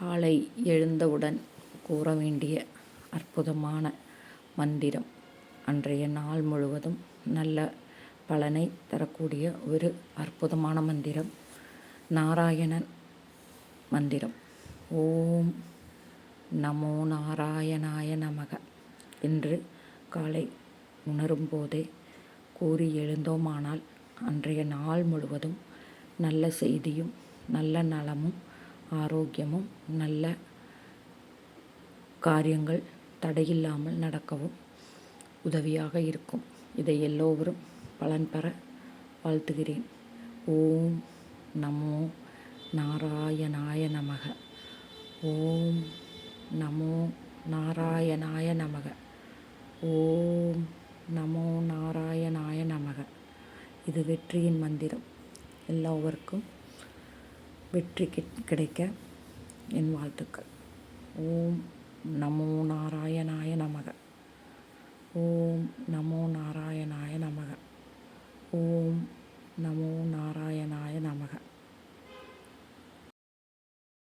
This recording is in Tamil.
காலை எழுந்தவுடன் கூற வேண்டிய அற்புதமான மந்திரம். அன்றைய நாள் முழுவதும் நல்ல பலனை தரக்கூடிய ஒரு அற்புதமான மந்திரம், நாராயணன் மந்திரம். ஓம் நமோ நாராயணாய நமக என்று காலை உணரும் போதே கூறி எழுந்தோமானால் அன்றைய நாள் முழுவதும் நல்ல செய்தியும் நல்ல நலமும் ஆரோக்கியமும் நல்ல காரியங்கள் தடையில்லாமல் நடக்கவும் உதவியாக இருக்கும். இதை எல்லோரும் பலன் பெற வாழ்த்துகிறேன். ஓம் நமோ நாராயணாய நமக. ஓம் நமோ நாராயணாய நமக. ஓம் நமோ நாராயணாய நமக. இது வெற்றியின் மந்திரம். எல்லோருக்கும் வெற்றி கிடைக்க என் வாழ்த்துக்கள். ஓம் நமோ நாராயணாய நமக. ஓம் நமோ நாராயணாய நமக. ஓம் நமோ நாராயணாய நமக.